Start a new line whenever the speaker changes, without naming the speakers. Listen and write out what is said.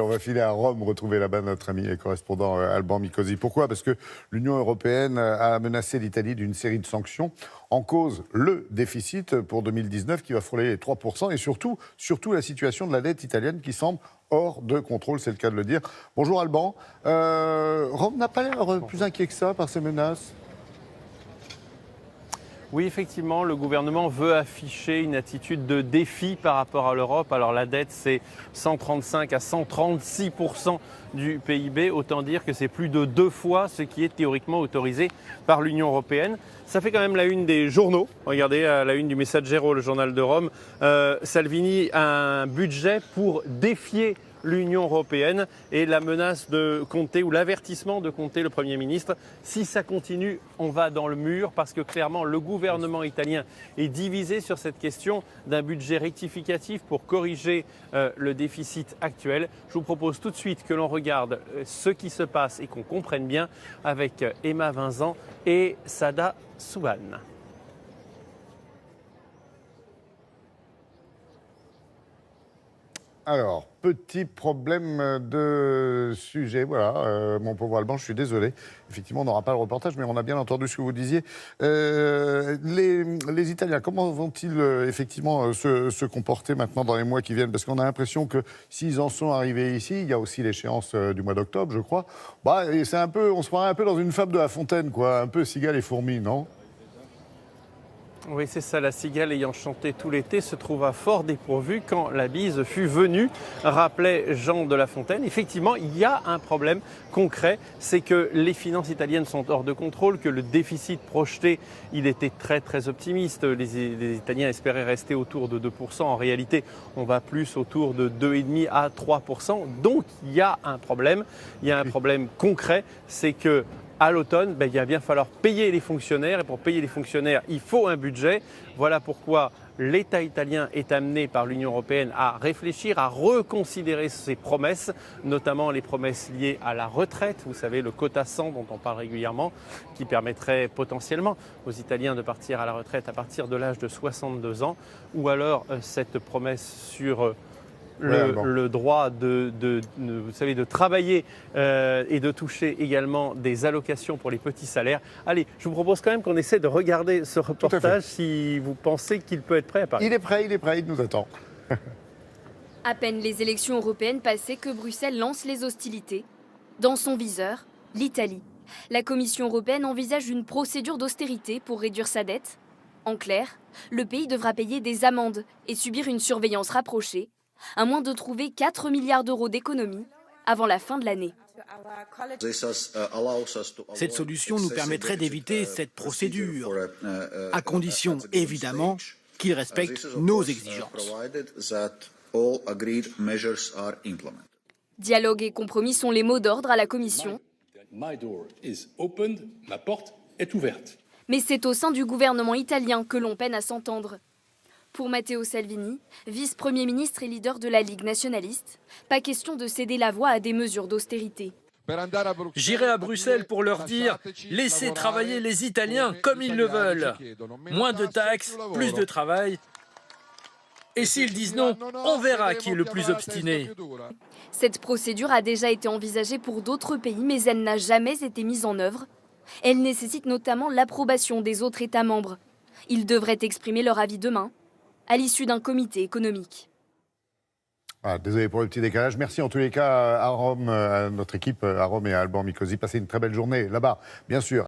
On va filer à Rome, retrouver là-bas notre ami et correspondant Alban Micosi. Pourquoi ? Parce que l'Union européenne a menacé l'Italie d'une série de sanctions. En cause, le déficit pour 2019 qui va frôler les 3%, et surtout la situation de la dette italienne qui semble hors de contrôle, c'est le cas de le dire. Bonjour Alban. Rome n'a pas l'air plus inquiet que ça par ces menaces.
Oui, effectivement, le gouvernement veut afficher une attitude de défi par rapport à l'Europe. Alors la dette, c'est 135 à 136% du PIB. Autant dire que c'est plus de 2 fois ce qui est théoriquement autorisé par l'Union européenne. Ça fait quand même la une des journaux. Regardez, la une du Messaggero, le journal de Rome. Salvini a un budget pour défier l'Union européenne et la menace de Conte ou l'avertissement de Conte, le Premier ministre. Si ça continue, on va dans le mur parce que clairement le gouvernement italien est divisé sur cette question d'un budget rectificatif pour corriger le déficit actuel. Je vous propose tout de suite que l'on regarde ce qui se passe et qu'on comprenne bien avec Emma Vincent et Sada Souban.
Alors, petit problème de sujet, voilà, mon pauvre Alban, je suis désolé. Effectivement, on n'aura pas le reportage, mais on a bien entendu ce que vous disiez. Les Italiens, comment vont-ils effectivement se comporter maintenant dans les mois qui viennent ? Parce qu'on a l'impression que s'ils en sont arrivés ici, il y a aussi l'échéance du mois d'octobre, je crois. Bah, et c'est un peu, on se croirait un peu dans une fable de La Fontaine, quoi, un peu cigale et fourmi, non ?
Oui, c'est ça, la cigale ayant chanté tout l'été se trouva fort dépourvue quand la bise fut venue, rappelait Jean de La Fontaine. Effectivement, il y a un problème concret, c'est que les finances italiennes sont hors de contrôle, que le déficit projeté, il était très très optimiste. Les Italiens espéraient rester autour de 2%. En réalité, on va plus autour de 2,5 à 3%. Donc, il y a un problème. Il y a un problème concret, c'est que à l'automne, il va bien falloir payer les fonctionnaires et pour payer les fonctionnaires, il faut un budget. Voilà pourquoi l'État italien est amené par l'Union européenne à réfléchir, à reconsidérer ses promesses, notamment les promesses liées à la retraite. Vous savez, le quota 100 dont on parle régulièrement, qui permettrait potentiellement aux Italiens de partir à la retraite à partir de l'âge de 62 ans, ou alors cette promesse sur le droit vous savez, de travailler et de toucher également des allocations pour les petits salaires. Allez, je vous propose quand même qu'on essaie de regarder ce reportage si vous pensez qu'il peut être prêt à Paris.
Il est prêt, il nous attend.
À peine les élections européennes passées que Bruxelles lance les hostilités. Dans son viseur, l'Italie. La Commission européenne envisage une procédure d'austérité pour réduire sa dette. En clair, le pays devra payer des amendes et subir une surveillance rapprochée, à moins de trouver 4 milliards d'euros d'économies avant la fin de l'année.
Cette solution nous permettrait d'éviter cette procédure, à condition évidemment qu'il respecte nos exigences.
Dialogue et compromis sont les mots d'ordre à la Commission.
Ma porte est ouverte.
Mais c'est au sein du gouvernement italien que l'on peine à s'entendre. Pour Matteo Salvini, vice-premier ministre et leader de la Ligue nationaliste, pas question de céder la voie à des mesures d'austérité.
J'irai à Bruxelles pour leur dire « Laissez travailler les Italiens comme ils le veulent. Moins de taxes, plus de travail. Et s'ils disent non, on verra qui est le plus obstiné. »
Cette procédure a déjà été envisagée pour d'autres pays, mais elle n'a jamais été mise en œuvre. Elle nécessite notamment l'approbation des autres États membres. Ils devraient exprimer leur avis demain, à l'issue d'un comité économique.
Ah, désolé pour le petit décalage. Merci en tous les cas à Rome, à notre équipe à Rome et à Alban Micosi. Passez une très belle journée là-bas, bien sûr.